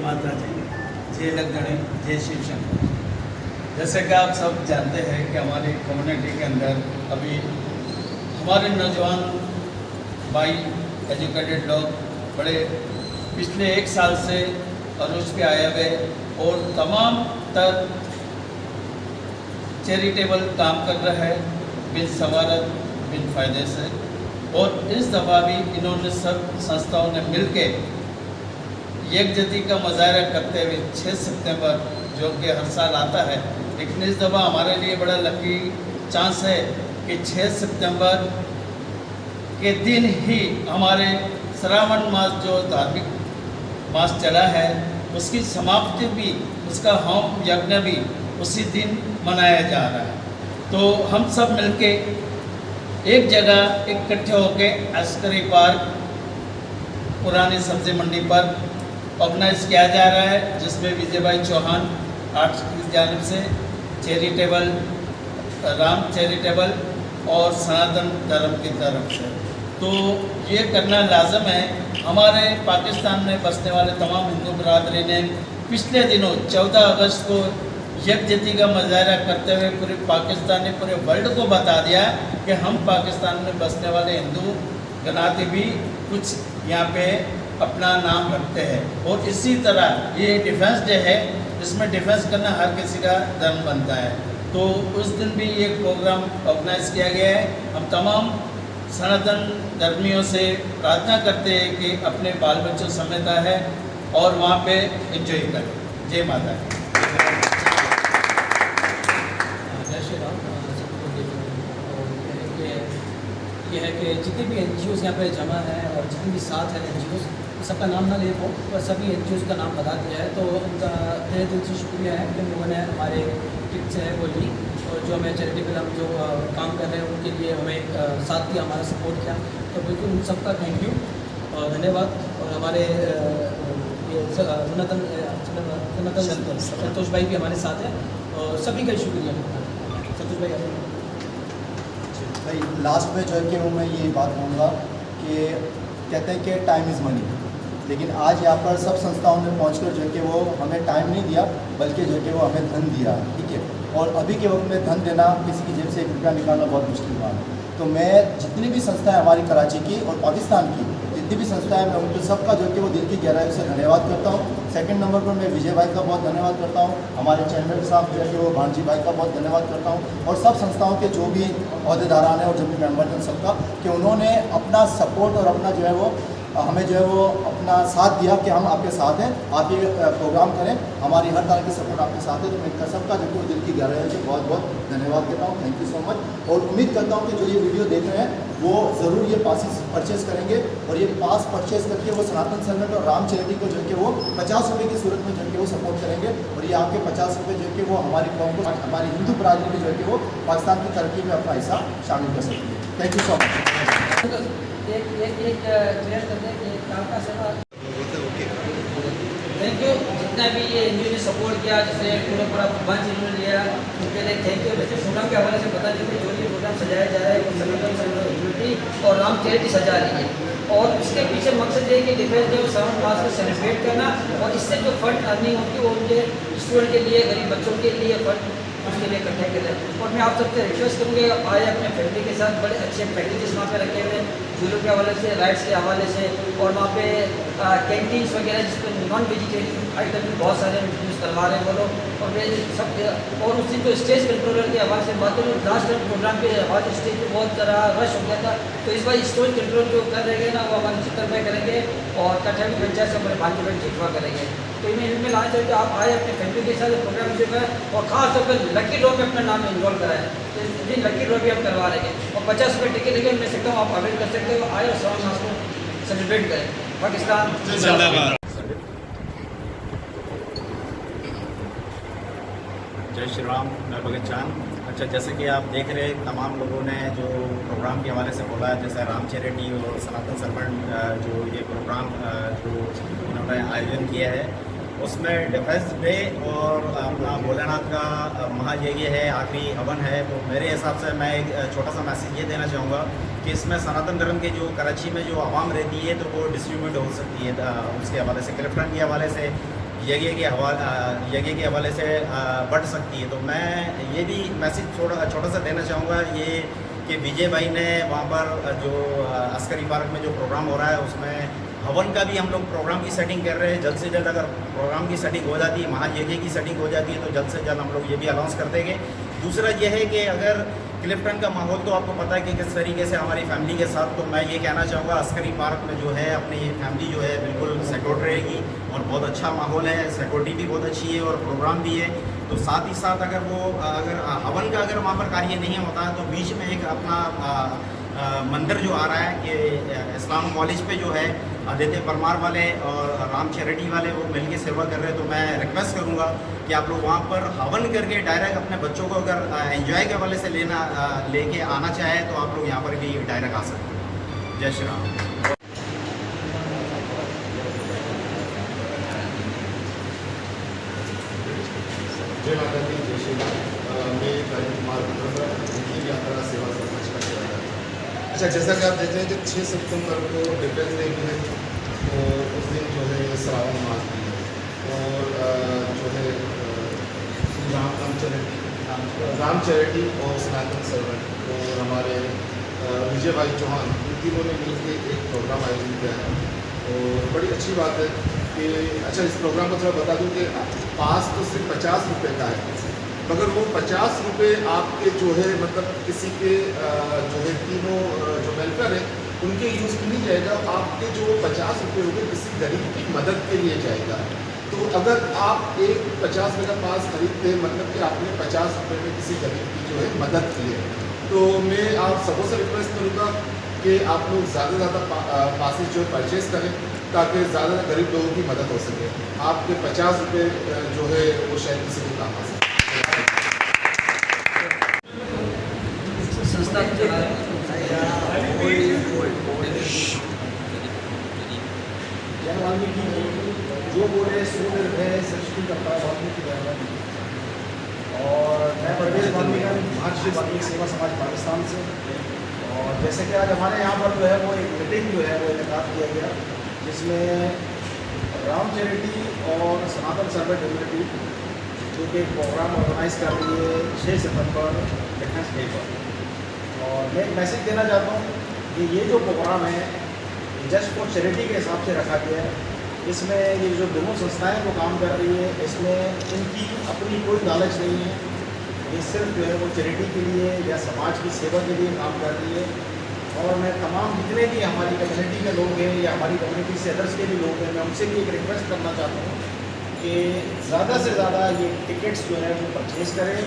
माता जी, जय लखगणी, जय शिव शंकर। जैसे कि आप सब जानते हैं कि हमारी कम्युनिटी के अंदर अभी हमारे नौजवान भाई एजुकेटेड लोग बड़े पिछले 1 साल से अरूज के आए हुए और तमाम तर चैरिटेबल काम कर रहे हैं बिन सवारत बिन फ़ायदे से। और इस दफ़ा भी इन्होंने सब संस्थाओं ने मिलके यकजहती का मुजाहरा करते हुए 6 सितंबर जो कि हर साल आता है, लेकिन इस दफ़ा हमारे लिए बड़ा लकी चांस है कि 6 सितंबर के दिन ही हमारे श्रावण मास जो धार्मिक मास चला है उसकी समाप्ति भी, उसका होम यज्ञ भी उसी दिन मनाया जा रहा है। तो हम सब मिलके एक जगह इकट्ठे होके अस्करी पार्क पुरानी सब्जी मंडी पर ऑर्गेनाइज किया जा रहा है, जिसमें विजय भाई चौहान आर्ट्स की जानिब से चैरिटेबल, राम चैरिटेबल और सनातन धर्म की तरफ से। तो ये करना लाजम है। हमारे पाकिस्तान में बसने वाले तमाम हिंदू बरादरी ने पिछले दिनों 14 अगस्त को यकजहती का मुजाहरा करते हुए पूरे पाकिस्तान ने पूरे वर्ल्ड को बता दिया कि हम पाकिस्तान में बसने वाले हिंदू गनाते भी कुछ यहाँ पे अपना नाम रखते हैं। और इसी तरह ये डिफेंस डे है, इसमें डिफेंस करना हर किसी का धर्म बनता है। तो उस दिन भी ये प्रोग्राम ऑर्गेनाइज किया गया है। हम तमाम सनातन धर्मियों से प्रार्थना करते हैं कि अपने बाल बच्चों समेत है और वहाँ पे एंजॉय करें। जय माता दी। ये है कि जितने भी NGOs यहाँ पे जमा है और जितने भी साथ हैं NGOs, सबका नाम ना ले पाऊँ पर सभी NGOs का नाम बता दिया है। तो उनका तहे दिल से शुक्रिया है कि उन्होंने हमारे किट से है वो ली और जो हमें चैरिटेबल हम जो काम कर रहे हैं उनके लिए हमें साथ दिया, हमारा सपोर्ट किया। तो बिल्कुल उन सबका थैंक यू और धन्यवाद। और हमारे संतोष भाई भी हमारे साथ हैं और सभी का शुक्रिया। संतोष भाई भाई लास्ट में जो है कि वो मैं ये बात कहूँगा कि कहते हैं कि टाइम इज़ मनी, लेकिन आज यहाँ पर सब संस्थाओं ने पहुँचकर जो है कि वो हमें टाइम नहीं दिया बल्कि जो है कि वो हमें धन दिया, ठीक है। और अभी के वक्त में धन देना, किसी की जेब से 1 रुपया निकालना बहुत मुश्किल बात है। तो मैं जितनी भी संस्थाएं हमारी कराची की और पाकिस्तान की जितनी भी संस्थाएं, मैं उनको सबका जो है कि वो दिल की गहराई से धन्यवाद करता हूँ। सेकंड नंबर पर मैं विजय भाई का बहुत धन्यवाद करता हूँ, हमारे चैनल साहब जो है कि वो भांजी भाई का बहुत धन्यवाद करता हूँ और सब संस्थाओं के जो भी अहदेदारान हैं और जो भी मेम्बर हैं सबका, कि उन्होंने अपना सपोर्ट और अपना जो है वो हमें जो है वो अपना साथ दिया कि हम आपके साथ हैं, आप ये प्रोग्राम करें, हमारी हर तरह की सपोर्ट आपके साथ है। तो मैं सबका जो कि दिल की गहराई से बहुत बहुत धन्यवाद देता हूँ। Thank you so much. और उम्मीद करता हूँ कि जो ये वीडियो देख रहे हैं वो ज़रूर ये पासेस परचेज़ करेंगे और ये पास परचेज़ करके वो सनातन संगठन और राम चैरिटी को जो है कि वो 50 रुपये की सूरत में जो है कि वो सपोर्ट करेंगे। और ये आपके 50 रुपये जो है कि वो हमारी कौम को, हमारी हिंदू बरादरी में जो है कि वो पाकिस्तान की तरक्की में अपना हिस्सा शामिल कर सकती है। Thank you so much. Thank you. जितना भी ये NGO ने सपोर्ट किया, जैसे पूरा बंच इन्होंने लिया, उनके लिए थैंक यू। वैसे प्रोग्राम के हवाले से पता चले जो ये प्रोग्राम सजाया जा रहा है वो सनातन संगठन और राम चैरिटी सजा रही है और इसके पीछे मकसद ये है कि डिफेंस डे और श्रावण मास को सेलिब्रेट करना और इससे जो फंड अर्निंग होती है वो उनके स्टूडेंट के लिए, गरीब बच्चों के लिए फंड उसके लिए इकट्ठे करें। और मैं आप सबसे रिक्वेस्ट करूँगी आए अपने फैमिली के साथ, बड़े अच्छे पैकेजेस वहाँ पे रखे हुए हैं झूलों के हवाले से, राइड्स के हवाले से और वहाँ पे कैंटीन्स वगैरह जिसमें नॉन वेजिटेरियन आइटम भी बहुत सारे यूज़ करवा रहे हैं वो लोग। और वे सब और उसी तो स्टेज कंट्रोलर के हवाले से बात करूँ, लास्ट टाइम प्रोग्राम के हवाले स्टेज पर बहुत ज़रा रश हो गया था, तो इस बार स्टेज कंट्रोल जो कर रहे हैं ना वो हमारे चित्र में करेंगे और कठिन पंचायत से हमारे भांजी भाई जितवा करेंगे। तो मैं इनमें लाना चाहिए कि आप आए अपने फैमिली के साथ प्रोग्राम जो है और खास तौर पर लकी ड्रॉ में अपना नाम इन्वॉल्व कराएं। तो इस दिन लकी ड्रॉ भी हम करवा रहे हैं और 50 रुपये टिकट लेके मैं सकता हूँ आप अवेल कर सकते हो। आए और श्रावण मास को सेलिब्रेट करें। पाकिस्तान जिंदाबाद। जय श्री राम। मैं भगत चांद। अच्छा, जैसे कि आप देख रहे तमाम लोगों ने जो प्रोग्राम के हवाले से बोला, जैसे राम चैरिटी और सनातन संगठन जो ये प्रोग्राम जो इन्होंने आयोजन किया है उसमें डिफेंस डे और अपना भोलेनाथ का महायज्ञ है, आखिरी हवन है। तो मेरे हिसाब से मैं एक छोटा सा मैसेज ये देना चाहूँगा कि इसमें सनातन धर्म के जो कराची में जो आवाम रहती है तो वो डिस्ट्रीब्यूट हो सकती है उसके हवाले से, क्लिफ्टन के हवाले से यज्ञ के हवाले से बढ़ सकती है। तो मैं ये भी मैसेज छोटा सा देना चाहूँगा ये कि विजय भाई ने वहाँ पर जो अस्करी पार्क में जो प्रोग्राम हो रहा है उसमें हवन का भी हम लोग प्रोग्राम की सेटिंग कर रहे हैं। जल्द से जल्द अगर प्रोग्राम की सेटिंग हो जाती है, महायज्ञ की सेटिंग हो जाती है तो जल्द से जल्द हम लोग ये भी अनाउंस कर देंगे। दूसरा ये है कि अगर क्लिफ्टन का माहौल तो आपको पता है कि किस तरीके से हमारी फैमिली के साथ, तो मैं ये कहना चाहूँगा अस्करी पार्क में जो है अपनी ये फैमिली जो है बिल्कुल सिक्योर रहेगी और बहुत अच्छा माहौल है, सिक्योरिटी भी बहुत अच्छी है और प्रोग्राम भी है। तो साथ ही साथ अगर हवन का अगर वहाँ पर कार्य नहीं होता तो बीच में एक अपना मंदिर जो आ रहा है कि इस्लाम कॉलेज पे जो है आदित्य परमार वाले और राम चैरिटी वाले वो मिलके सेवा कर रहे हैं। तो मैं रिक्वेस्ट करूँगा कि आप लोग वहाँ पर हवन करके डायरेक्ट अपने बच्चों को अगर एंजॉय के वाले से लेके आना चाहे तो आप लोग यहाँ पर भी डायरेक्ट आ सकते हैं। जय श्री राम। जय माता दी, जय श्री राम। मैं राजेंद्र कुमार उनकी यात्रा सेवा समाज का सेवा। अच्छा, जैसा कि आप देख रहे हैं कि 6 सितंबर को डिफेंस डे भी है और उस दिन जो है श्रावण मास भी है और जो है राम चैरिटी और सनातन सर्वेंट और हमारे विजय भाई चौहान इन तीनों ने मिलकर एक प्रोग्राम आयोजित किया है और बड़ी अच्छी बात है कि अच्छा इस प्रोग्राम को थोड़ा बता दूं कि पास तो सिर्फ 50 रुपये का है, मगर वो 50 रुपये आपके जो है मतलब किसी के जो है तीनों जो वेलफेयर है उनके यूज़ में नहीं जाएगा। आपके जो 50 रुपये होंगे किसी गरीब की मदद के लिए जाएगा। तो अगर आप एक 50 रुपये का पास खरीदते हैं मतलब कि आपने 50 रुपये में किसी गरीब की जो है मदद की है। तो मैं आप सबों से रिक्वेस्ट करूँगा कि आप लोग ज़्यादा से ज़्यादा पासेस जो है परचेज़ करें ताकि ज़्यादा गरीब लोगों की मदद हो सके। आपके 50 रुपये जो है वो शायद किसी को काम आ सके। संस्था जय वाल्मीकि जी, जो बोले सूर्य है सृष्टि करता वाल्मीकि जय। और मैं परवेज वाल्मीकि, महर्षि वाल्मीकि सेवा समाज पाकिस्तान से। और जैसे कि आज हमारे यहाँ पर जो है वो एक मीटिंग जो है वो इनेकाद किया गया जिसमें राम चैरिटी और सनातन सर्वेंट यूनिटी जो कि एक प्रोग्राम ऑर्गेनाइज कर रही है 6 सितंबर डिफेंस डे पर। और मैं एक मैसेज देना चाहता हूँ कि ये जो प्रोग्राम है जस्ट फॉर चैरिटी के हिसाब से रखा गया है। इसमें ये जो दोनों संस्थाएं वो काम कर रही है इसमें इनकी अपनी कोई लालच नहीं है। ये सिर्फ जो है वो चैरिटी के लिए या समाज की सेवा के लिए काम कर रही है। और मैं तमाम जितने भी हमारी कम्युनिटी के लोग हैं या हमारी कम्युनिटी से अदर्स के भी लोग हैं, मैं उनसे भी एक रिक्वेस्ट करना चाहता हूँ कि ज़्यादा से ज़्यादा ये टिकट्स जो है वो परचेज़ करें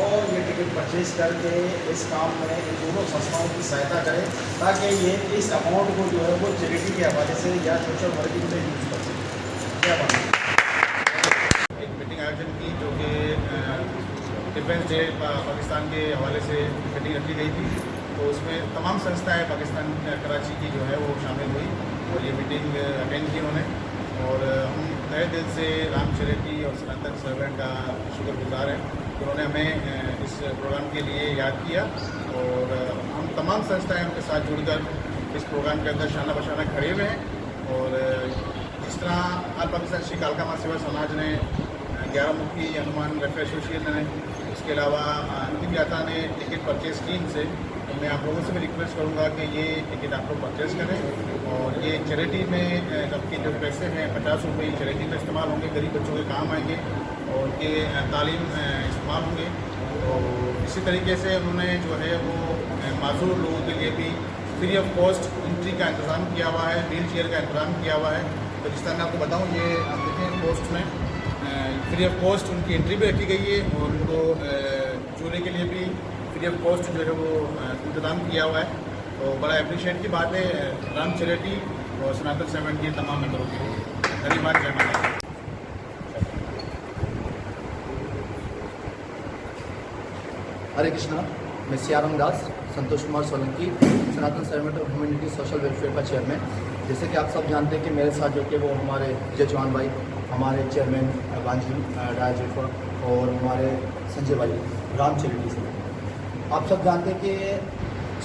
और ये टिकट परचेज़ करके इस काम में इन दोनों संस्थाओं की सहायता करें ताकि ये इस अमाउंट को जो है वो चैरिटी के हवाले से या सोशल वर्किंग में यूज़ कर सकें। क्या बात है। एक मीटिंग आयोजन की जो कि डिफेंस डे पाकिस्तान के हवाले से मीटिंग रखी गई थी। तो उसमें तमाम संस्थाएं पाकिस्तान कराची की जो है वो शामिल हुई और ये मीटिंग अटेंड की उन्होंने। और हम तहे दिल से राम चैरिटी और सनातन सर्वेंट का शुक्रगुजार हैं कि उन्होंने हमें इस प्रोग्राम के लिए याद किया। और हम तमाम संस्थाएं उनके साथ जुड़कर इस प्रोग्राम के अंदर शाना बशाना खड़े हुए हैं। और जिस तरह आल पाकिस्तान श्री कालका मां सेवा समाज ने 11 मुखी हनुमान वेलफेयर एसोसिएशन है, उसके अलावा अंतिम यात्रा ने टिकट परचेज की इनसे। तो मैं आप लोगों से भी रिक्वेस्ट करूंगा कि ये टिकट आप लोग परचेज़ करें और ये चैरिटी में आपके जो पैसे हैं 50 रुपये चैरिटी में इस्तेमाल होंगे, गरीब बच्चों के काम आएंगे और उनके तालीम इस्तेमाल होंगे। तो इसी तरीके से उन्होंने जो है वो माजूर लोगों के लिए भी फ्री ऑफ कॉस्ट एंट्री का इंतज़ाम किया हुआ है, व्हील चेयर का इंतज़ाम किया हुआ है। तो जिस तरह मैं आपको बताऊँ, ये आप देखें पोस्ट में फ्री ऑफ कॉस्ट उनकी एंट्री भी रखी गई है और उनको झूले के लिए भी फ्री ऑफ कॉस्ट जो है वो इंतज़ाम किया हुआ है। तो बड़ा अप्रिशिएट की बात है राम चैरिटी और सनातन सर्वेंट के तमाम मेंबरों के लिए। धन्यवाद। जय माता। हरे कृष्णा, मैं Siyaram Das, Santosh Kumar Solanki, Sanatan servant of humanity social welfare का चेयरमैन। जैसे कि आप सब जानते हैं कि मेरे साथ जो कि वो हमारे विजय चौहान भाई, हमारे चेयरमैन बांझी राजेफा और हमारे संजय भाई राम चैरिटी से। आप सब जानते हैं कि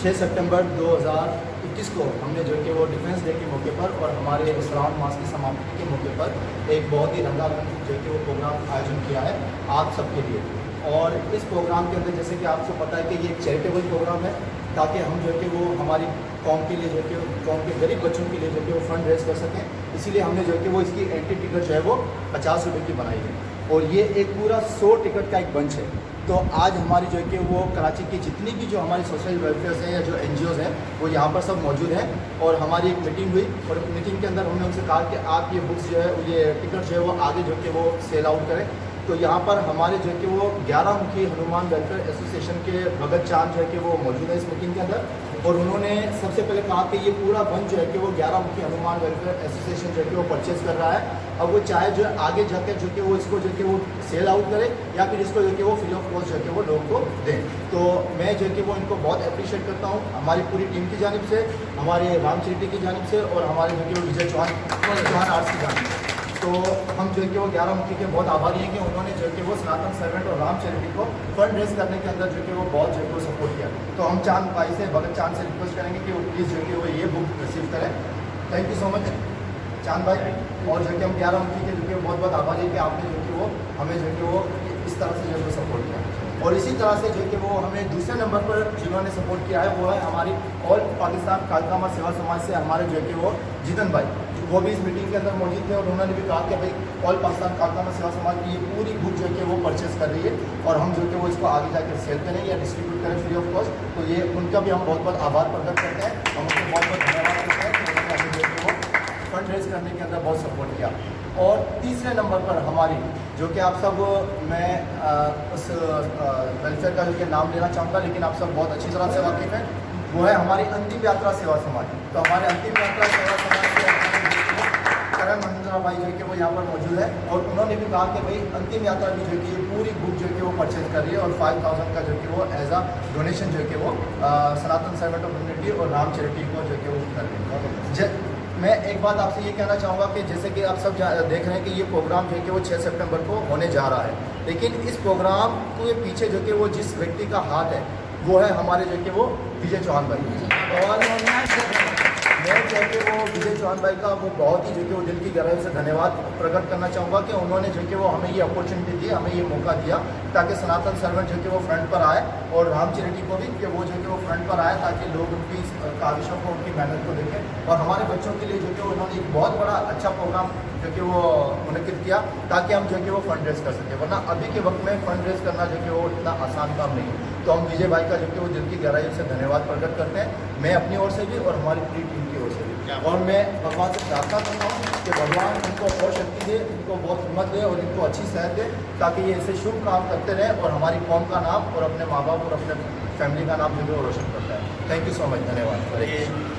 6 सितंबर 2021 21 को हमने जो है कि वो डिफेंस डे के मौके पर और हमारे इस्लाम मास की समाप्ति के मौके पर एक बहुत ही रंगारंग जो है कि वो प्रोग्राम आयोजन किया है आप सबके लिए। और इस प्रोग्राम के अंदर जैसे कि आपको पता है कि ये एक चैरिटेबल प्रोग्राम है, ताकि हम जो है कि वो हमारी कौम के लिए जो है कि कौम के गरीब बच्चों के लिए जो है कि वो फंड रेज कर सकें। इसीलिए हमने जो है कि वो इसकी एंट्री टिकट जो है वो 50 रुपये की बनाई है और ये एक पूरा 100 टिकट का एक बंच है। तो आज हमारी जो है कि वो कराची की जितनी भी जो हमारी सोशल वेलफेयर्स हैं या जो NGOs हैं वो यहाँ पर सब मौजूद हैं। और हमारी एक मीटिंग हुई और मीटिंग के अंदर हमने उनसे कहा कि आप ये बुक्स जो है ये टिकट जो है वो आगे जो कि वो सेल आउट करें। तो यहाँ पर हमारे जो है कि वो 11 मुखी हनुमान वेलफेयर एसोसिएशन के भगत चांद जो है कि वो मौजूद है इस मीटिंग के अंदर। और उन्होंने सबसे पहले कहा कि ये पूरा बंच जो है कि वो 11 मुखी हनुमान वेलफेयर एसोसिएशन जो है कि वो परचेज़ कर रहा है। अब वो चाहे जो है आगे जाकर जो कि वो इसको जो कि वो सेल आउट करे या फिर इसको जो कि वो फ्री ऑफ कॉस्ट जो है कि वो लोगों को दें। तो मैं जो है कि वो इनको बहुत अप्रिशिएट करता हूँ हमारी पूरी टीम की जानिब से, हमारे राम चैरिटी की जानिब से और हमारे जो कि वो विजय चौहान आर्ट्स की जानिब से। तो हम जो है कि वो 11 मुखी के बहुत आभारी हैं कि उन्होंने जो है कि वो सनातन सर्वेंट और राम चैरिटी को फंड रेज करने के अंदर जो है कि वो बहुत जो है कि वो सपोर्ट किया। तो हम चांद भाई से भगत चांद से रिक्वेस्ट करेंगे कि वो प्लीज़ जो है कि वो ये बुक रिसीव करें। थैंक यू सो मच चांद भाई। और जो है कि हम 11 मुखी के जो कि बहुत बहुत आभारी हैं कि आपने जो है कि वो हमें जो है कि वो इस तरह से जो है वो सपोर्ट किया। और इसी तरह से जो है कि वो हमें दूसरे नंबर पर जिन्होंने सपोर्ट किया है वो है हमारी ऑल पाकिस्तान खालकामा सेवा समाज से हमारे जो है कि वो जितन भाई, वो भी इस मीटिंग के अंदर मौजूद थे। और उन्होंने भी कहा कि भाई ऑल पाकिस्तान खालकामा सेवा समाज की ये पूरी बुक जो है कि वो परचेज़ कर रही है और हम जो है कि वो इसको आगे जाकर सेल करें या डिस्ट्रीब्यूट करें फ्री ऑफ कॉस्ट। तो ये उनका भी हम बहुत बहुत आभार प्रकट करते हैं, हम उनको बहुत बहुत धन्यवाद करते हैं कि उन्होंने हमें जो है कि वो फंड रेज करने के अंदर बहुत सपोर्ट किया। और तीसरे नंबर पर हमारी जो कि आप सब, मैं उस वेलफेयर का जो कि नाम लेना चाहूँगा लेकिन आप सब बहुत अच्छी तरह से वाकिफ़ हैं, वो है हमारी अंतिम यात्रा सेवा समाज। तो हमारे अंतिम यात्रा सेवा समाज से करण महिंद्रा भाई जो है कि वो यहाँ पर मौजूद है और उन्होंने भी कहा कि भाई अंतिम यात्रा भी जो है कि ये पूरी बुक जो है कि वो परचेज कर रही है और 5000 का जो है कि वो एज अ डोनेशन जो है कि वो सनातन सर्वेंट ऑफ ह्यूमैनिटी और राम चैरिटी को जो है कि वो कर रही है। मैं एक बात आपसे ये कहना चाहूँगा कि जैसे कि आप सब देख रहे हैं कि ये प्रोग्राम जो है कि वो 6 सितंबर को होने जा रहा है, लेकिन इस प्रोग्राम के पीछे जो कि वो जिस व्यक्ति का हाथ है वो है हमारे जो कि वो विजय चौहान भाई। और मैं जो है कि वो विजय चौहान भाई का वो बहुत ही जो कि वो दिल की गहराई से धन्यवाद प्रकट करना चाहूँगा कि उन्होंने जो कि वो हमें ये अपॉर्चुनिटी दी, हमें ये मौका दिया ताकि सनातन सर्वेंट जो कि वो फ्रंट पर आए और राम चैरिटी को भी कि वो जो कि वो फ्रंट पर आए ताकि लोग उनकी काविशों को, उनकी मेहनत को देखें। और हमारे बच्चों के लिए जो कि उन्होंने एक बहुत बड़ा अच्छा प्रोग्राम जो कि वो मुनक्किद किया ताकि हम जो कि वो फंड रेज कर सकें, वरना अभी के वक्त में फंड रेज करना जो कि वो इतना आसान काम नहीं है। तो हम विजय भाई का जो कि वो दिल की गहराई से धन्यवाद प्रकट करते हैं, मैं अपनी ओर से भी और हमारी पूरी टीम की ओर से भी। और मैं भगवान से प्रार्थना करता हूँ कि भगवान इनको और शक्ति दे, इनको बहुत हिम्मत दे और इनको अच्छी सेहत दे ताकि ये ऐसे शुभ काम करते रहें और हमारी कौम का नाम और अपने माँ बाप और अपने फैमिली का नाम जो है वो रोशन करता है। थैंक यू सो मच, धन्यवाद।